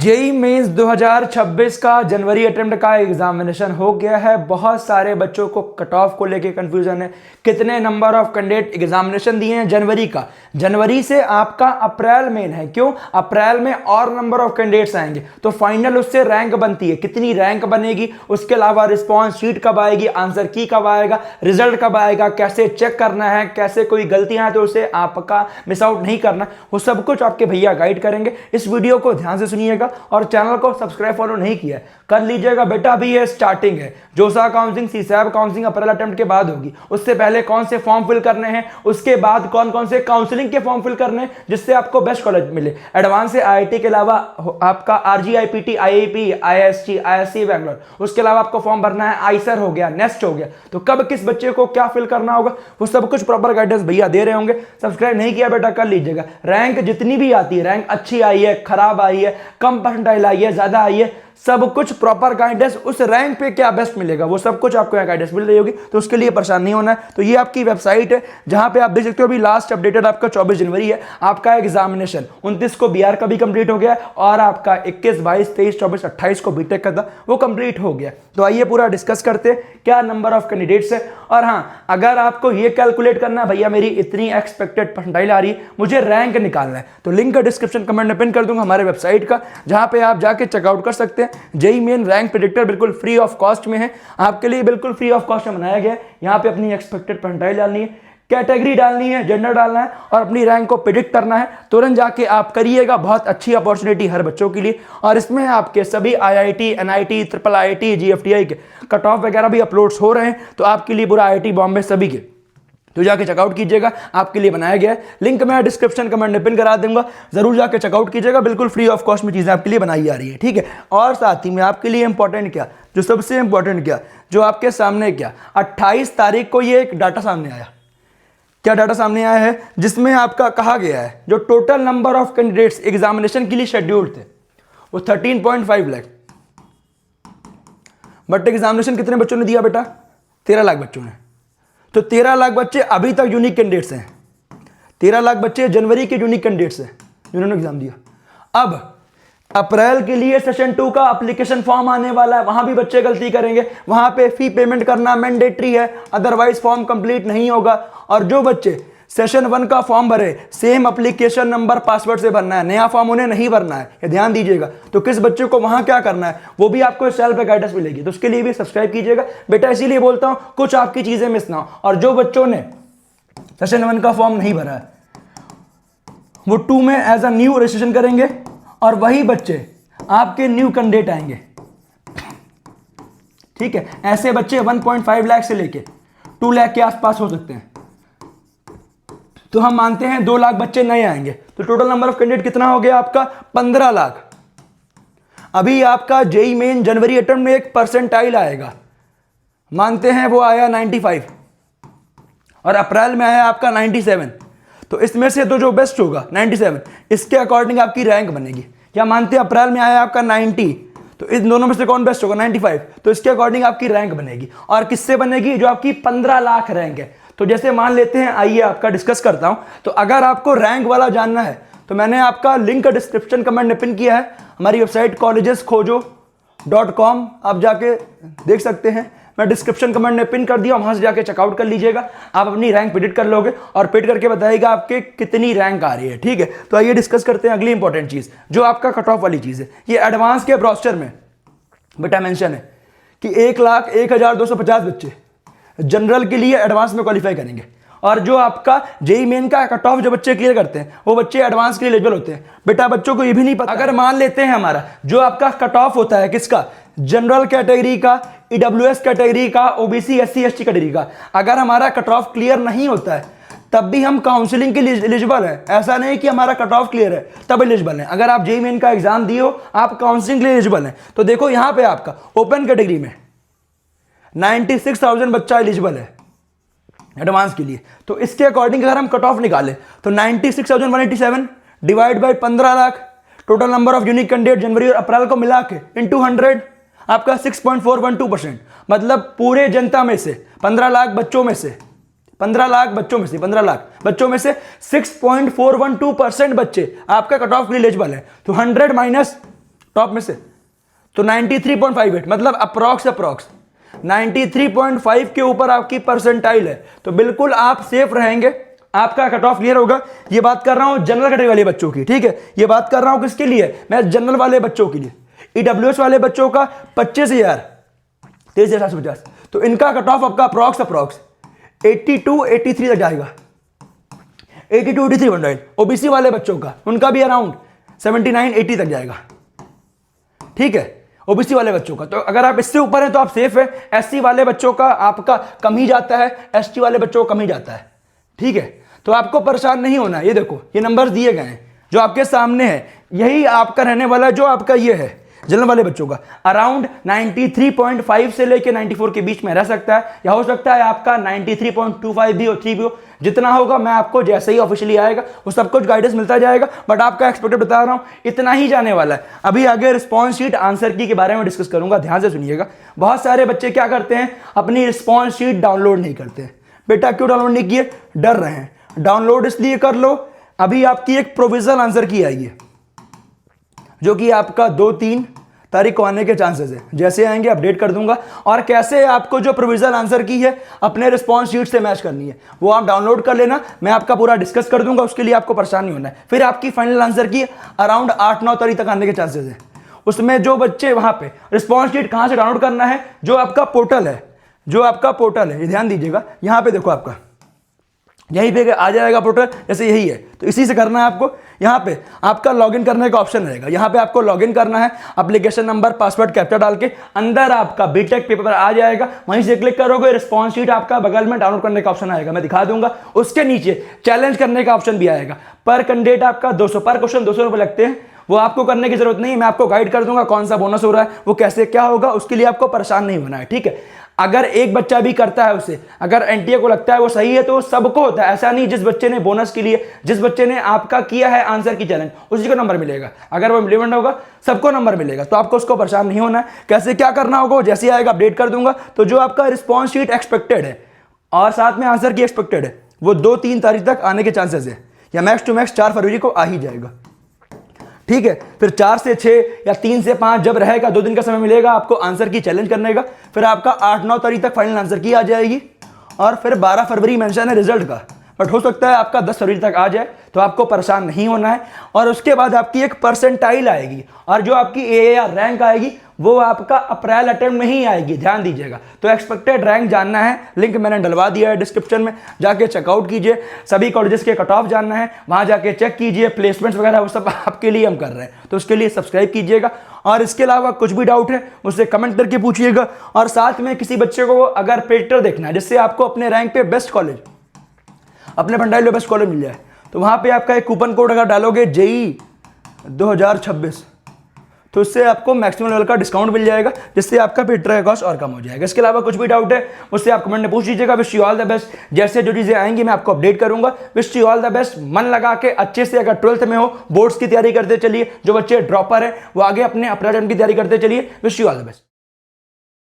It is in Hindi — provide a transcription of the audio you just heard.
जेई मेंस 2026 का जनवरी अटेम्प्ट का एग्जामिनेशन हो गया है। बहुत सारे बच्चों को कट ऑफ को लेके कंफ्यूजन है। कितने नंबर ऑफ कैंडिडेट एग्जामिनेशन दिए हैं जनवरी का। जनवरी से आपका अप्रैल मेन है। क्यों? अप्रैल में और नंबर ऑफ कैंडिडेट्स आएंगे तो फाइनल उससे रैंक बनती है। कितनी रैंक बनेगी, उसके अलावा रिस्पॉन्स शीट कब आएगी, आंसर की कब आएगा, रिजल्ट कब आएगा, कैसे चेक करना है, कैसे कोई गलतियां हैं तो उसे आपका मिस आउट नहीं करना, वो सब कुछ आपके भैया गाइड करेंगे। इस वीडियो को ध्यान से सुनिएगा और चैनल को सब्सक्राइब फॉलो नहीं किया कर लीजिएगा बेटा। अभी ये स्टार्टिंग है। जोसा काउंसलिंग, सीसैब काउंसलिंग अप्रैल अटेम्प्ट के बाद होगी। उससे पहले कौन से फॉर्म फिल करने हैं, उसके बाद कौन कौन से काउंसलिंग के फॉर्म फिल करने हैं जिससे आपको बेस्ट कॉलेज मिले। एडवांस से आईआईटी के अलावा आपका आरजीआईपीटी, आईआईपी, आईएसटी, आईएससी बैंगलोर, उसके अलावा आपको फॉर्म भरना है। आईसर हो गया, नेस्ट हो गया। तो कब किस बच्चे को क्या फिल करना होगा वो सब कुछ प्रॉपर गाइडेंस भैया दे रहे होंगे। सब्सक्राइब नहीं किया बेटा कर लीजिएगा। रैंक जितनी भी आती है, रैंक अच्छी आई है, खराब आई है, कम परसेंटाइल आई है, ज्यादा आई है, सब कुछ प्रॉपर गाइडेंस, उस रैंक पे क्या बेस्ट मिलेगा वो सब कुछ आपको यहाँ गाइडेंस मिल रही होगी। तो उसके लिए परेशान नहीं होना है। तो ये आपकी वेबसाइट है जहां पे आप देख सकते हो। अभी लास्ट अपडेटेड आपका 24 जनवरी है। आपका एग्जामिनेशन 29 को बीआर का भी कंप्लीट हो गया और आपका 21, 22, 23, 24, 28 को बीटेक का था वो कंप्लीट हो गया। तो आइए पूरा डिस्कस करते हैं क्या नंबर ऑफ कैंडिडेट्स है। और हाँ, अगर आपको ये कैलकुलेट करना है भैया मेरी इतनी एक्सपेक्टेड परसेंटाइल आ रही है, मुझे रैंक निकालना है, तो लिंक डिस्क्रिप्शन कमेंट में पिन कर दूंगा हमारे वेबसाइट का, जहां पे आप जाके चेकआउट कर सकते हैं। जेई मेन रैंक प्रेडिक्टर बिल्कुल फ्री ऑफ कॉस्ट में है, आपके लिए बिल्कुल फ्री ऑफ कॉस्ट में बनाया गया है। यहाँ पे अपनी एक्सपेक्टेड परसेंटाइल डालनी है, कैटेगरी डालनी है, जेंडर डालना है और अपनी रैंक को प्रेडिक्ट करना है। तुरंत जाके आप करिएगा। बहुत अच्छी अपॉर्चुनिटी हर बच्चों के लिए। और इसमें आपके सभी IIT, NIT, triple IIT, GFTI के कट ऑफ वगैरह भी अपलोड्स हो रहे हैं। तो आपके लिए पूरा आईआईटी बॉम्बे सभी के तो जाके चेकआउट कीजिएगा, आपके लिए बनाया गया है। लिंक मैं डिस्क्रिप्शन कमेंट में पिन करा दूंगा, जरूर जाके चेकआउट कीजिएगा। बिल्कुल फ्री ऑफ कॉस्ट में चीजें आपके लिए बनाई जा रही है, ठीक है। और साथ ही में आपके लिए इंपॉर्टेंट क्या, जो सबसे इंपॉर्टेंट क्या, जो आपके सामने क्या, 28 तारीख को ये एक डाटा सामने आया। क्या डाटा सामने आया है? जिसमें आपका कहा गया है जो total number of candidates examination के लिए शेड्यूल्ड थे वो 13.5 लाख। बट एग्जामिनेशन कितने बच्चों ने दिया बेटा? 13 लाख बच्चों ने। तो 13 लाख बच्चे अभी तक यूनिक कैंडिडेट्स हैं। 13 लाख बच्चे जनवरी के यूनिक कैंडिडेट्स हैं जिन्होंने एग्जाम दिया। अब अप्रैल के लिए सेशन 2 का एप्लीकेशन फॉर्म आने वाला है, वहां भी बच्चे गलती करेंगे। वहां पे फी पेमेंट करना मैंडेटरी है, अदरवाइज फॉर्म कंप्लीट नहीं होगा। और जो बच्चे सेशन 1 का फॉर्म भरे, सेम एप्लीकेशन नंबर पासवर्ड से भरना है, नया फॉर्म उन्हें नहीं भरना है, ये ध्यान दीजिएगा। तो किस बच्चे को वहां क्या करना है वो भी आपको इस चैनल पे गाइडेंस मिलेगी। तो उसके लिए भी सब्सक्राइब कीजिएगा बेटा। इसीलिए बोलता हूं कुछ आपकी चीजें मिस ना हो। और जो बच्चों ने सेशन 1 का फॉर्म नहीं भरा है वो 2 में एज अ न्यू रजिस्ट्रेशन करेंगे और वही बच्चे आपके न्यू कैंडिडेट आएंगे, ठीक है। ऐसे बच्चे 1.5 लाख से लेके 2 लाख के आसपास हो सकते हैं। तो हम मानते हैं 2 लाख बच्चे नए आएंगे। तो टोटल नंबर ऑफ कैंडिडेट कितना हो गया आपका? 15 लाख। अभी आपका जेई मेन जनवरी अटेम्प्ट में एक परसेंटाइल आएगा, मानते हैं वो आया 95 और अप्रैल में आया आपका 97। तो इसमें से तो जो बेस्ट होगा 97, इसके अकॉर्डिंग आपकी रैंक बनेगी। क्या मानते हैं अप्रैल में आया आपका 90, तो इन दोनों में से कौन बेस्ट होगा? 95। तो इसके अकॉर्डिंग आपकी रैंक बनेगी। और किससे बनेगी? जो आपकी 15 लाख रैंक है। तो जैसे मान लेते हैं, आइए आपका डिस्कस करता हूं। तो अगर आपको रैंक वाला जानना है तो मैंने आपका लिंक डिस्क्रिप्शन कमेंट में पिन किया है। हमारी वेबसाइट collegesKhojo.com, आप जाके देख सकते हैं। मैं डिस्क्रिप्शन कमेंट में पिन कर दिया, वहां से जाके चेकआउट कर लीजिएगा। आप अपनी रैंक प्रेडिक्ट कर लोगे और प्रेडिक्ट करके बताइएगा आपके कितनी रैंक आ रही है, ठीक है। तो आइए डिस्कस करते हैं अगली इंपॉर्टेंट चीज, जो आपका कट ऑफ वाली चीज है। ये एडवांस के ब्रोस्टर में बेटा मेंशन है कि 1,01,250 बच्चे जनरल के लिए एडवांस में क्वालिफाई करेंगे। और जो आपका जेई मेन का कट ऑफ जो बच्चे क्लियर करते हैं वो बच्चे एडवांस के लिए एलिजिबल होते हैं। बेटा बच्चों को ये भी नहीं पता, अगर मान लेते हैं हमारा जो आपका कट ऑफ होता है किसका, जनरल कैटेगरी का, ईडब्ल्यूएस कैटेगरी का, ओबीसी, एससी, एसटी कैटेगरी का, अगर हमारा कट ऑफ क्लियर नहीं होता है तब भी हम काउंसलिंग के लिए एलिजिबल है। ऐसा नहीं कि हमारा कट ऑफ क्लियर है तब एलिजिबल है। अगर आप जेई मेन का एग्जाम दिए हो, आप काउंसलिंग के लिए एलिजिबल हैं। तो देखो यहां पे आपका ओपन कैटेगरी में 96,000 बच्चा एलिजिबल है एडवांस के लिए। तो इसके अकॉर्डिंग अगर हम कट ऑफ निकालें तो 96,187 divide by 15 lakh, total number of unique candidate जनवरी और अप्रैल को मिला के इनटू 100, आपका 6.412%। मतलब पूरे जनता में से 15 लाख बच्चों में से 15 लाख बच्चों में से 6.412% बच्चे आपका कट ऑफ के लिए एलिजिबल है। तो 100 माइनस टॉप में से, तो 93.58 मतलब अप्रॉक्स 93.5 के ऊपर आपकी परसेंटाइल है, तो बिल्कुल आप सेफ रहेंगे, आपका कट ऑफ क्लियर होगा। ये बात कर रहा हूं जनरल कैटेगरी वाले बच्चों की, ठीक है, ये बात कर रहा हूं किसके लिए, मैं जनरल वाले बच्चों के लिए। ईडब्ल्यूएस वाले बच्चों का 25,000 23,750, तो इनका कट ऑफ आपका अप्रॉक्स 82 83 तक जाएगा, 82 83 बन रहा है। ओबीसी वाले बच्चों का उनका भी अराउंड 79 80 तक जाएगा, ठीक है, ओबीसी वाले बच्चों का। तो अगर आप इससे ऊपर हैं तो आप सेफ है। एससी वाले बच्चों का आपका कम ही जाता है, एसटी वाले बच्चों को कम ही जाता है, ठीक है, तो आपको परेशान नहीं होना है। ये देखो ये नंबर दिए गए हैं जो आपके सामने है, यही आपका रहने वाला जो आपका ये है जनरल वाले बच्चों का अराउंड 93.5 से लेके 94 के बीच में रह सकता है, या हो सकता है आपका 93.25 भी हो, 3 भी हो, जितना होगा मैं आपको जैसे ही ऑफिशियली आएगा वो सब कुछ गाइडेंस मिलता जाएगा, बट आपका एक्सपेक्टेड बता रहा हूं इतना ही जाने वाला है। अभी आगे रिस्पॉन्स शीट आंसर की के बारे में डिस्कस करूंगा, ध्यान से सुनिएगा। बहुत सारे बच्चे क्या करते हैं, अपनी रिस्पॉन्स शीट डाउनलोड नहीं करते। बेटा क्यों डाउनलोड नहीं किए, डर रहे हैं। डाउनलोड इसलिए कर लो, अभी आपकी एक प्रोविजनल आंसर की आएगी जो कि आपका 2-3 तारीख को आने के चांसेस है, जैसे आएंगे अपडेट कर दूंगा। और कैसे आपको जो प्रोविजनल आंसर की है अपने रिस्पॉन्स शीट से मैच करनी है वो आप डाउनलोड कर लेना, मैं आपका पूरा डिस्कस कर दूंगा, उसके लिए आपको परेशान नहीं होना है। फिर आपकी फाइनल आंसर की अराउंड 8-9 तारीख तक आने के चांसेस है। उसमें जो बच्चे वहां पे रिस्पॉन्स शीट कहां से डाउनलोड करना है, जो आपका पोर्टल है, ये ध्यान दीजिएगा, यहां पे देखो आपका यहीं पे आ जाएगा पोर्टल, जैसे यही है तो इसी से करना है आपको। यहाँ पे आपका लॉगिन करने का ऑप्शन रहेगा, यहाँ पे आपको लॉगिन करना है, एप्लीकेशन नंबर पासवर्ड कैप्चा डाल के अंदर आपका बीटेक पेपर आ जाएगा, वहीं से क्लिक करोगे रिस्पॉन्स शीट आपका बगल में डाउनलोड करने का ऑप्शन आएगा, मैं दिखा दूंगा। उसके नीचे चैलेंज करने का ऑप्शन भी आएगा, पर कैंडिडेट आपका 200 पर क्वेश्चन 200 रुपये लगते हैं, वो आपको करने की जरूरत नहीं है, मैं आपको गाइड कर दूंगा कौन सा बोनस हो रहा है, वो कैसे क्या होगा, उसके लिए आपको परेशान नहीं होना है, ठीक है। अगर एक बच्चा भी करता है उसे, अगर एनटीए को लगता है वो सही है तो सबको होता है, ऐसा नहीं जिस बच्चे ने बोनस के लिए, जिस बच्चे ने आपका किया है आंसर की चैलेंज उसी को नंबर मिलेगा, अगर वो इम्प्लीमेंट होगा सबको नंबर मिलेगा, तो आपको उसको परेशान नहीं होना है। कैसे क्या करना होगा जैसे आएगा अपडेट कर दूंगा। तो जो आपका रिस्पॉन्स शीट एक्सपेक्टेड है और साथ में आंसर की एक्सपेक्टेड है वो 2-3 तारीख तक आने के चांसेस है, या मैक्स टू मैक्स 4 फरवरी को आ ही जाएगा, ठीक है। फिर 4 से 6 या 3 से 5 जब रहेगा 2 दिन का समय मिलेगा आपको आंसर की चैलेंज करने का। फिर आपका 8-9 तारीख तक फाइनल आंसर की आ जाएगी, और फिर 12 फरवरी मेंशन है रिजल्ट का, बट हो सकता है आपका 10 फरवरी तक आ जाए, तो आपको परेशान नहीं होना है। और उसके बाद आपकी एक परसेंटाइल आएगी, और जो आपकी एआर रैंक आएगी वो आपका अप्रैल अटेम्प्ट में ही आएगी, ध्यान दीजिएगा। तो एक्सपेक्टेड रैंक जानना है, लिंक मैंने डलवा दिया है डिस्क्रिप्शन में, जाके चेकआउट कीजिए। सभी कॉलेजेस के कट ऑफ जानना है, वहां जाके चेक कीजिए, प्लेसमेंट्स वगैरह वो सब आपके लिए हम कर रहे हैं, तो उसके लिए सब्सक्राइब कीजिएगा। और इसके अलावा कुछ भी डाउट है मुझसे कमेंट करके पूछिएगा। और साथ में किसी बच्चे को अगर प्रेडिक्टर देखना है जिससे आपको अपने रैंक पे बेस्ट कॉलेज, अपने भंडारी में बेस्ट कॉलेज मिल जाए, तो वहां पे आपका एक कूपन कोड अगर डालोगे जेई 2026, तो उससे आपको मैक्सिमम लेवल का डिस्काउंट मिल जाएगा, जिससे आपका पेपर का कॉस्ट और कम हो जाएगा। इसके अलावा कुछ भी डाउट है मुझसे आप कमेंट में पूछ लीजिएगा। Wish you all the best, जैसे जो चीजें आएंगी मैं आपको अपडेट करूंगा। Wish you all the best, मन लगा के अच्छे से, अगर 12th में हो बोर्ड्स की तैयारी करते चलिए, जो बच्चे ड्रॉपर है वो आगे अपने अप्रैल की तैयारी करते चलिए। Wish you all the best.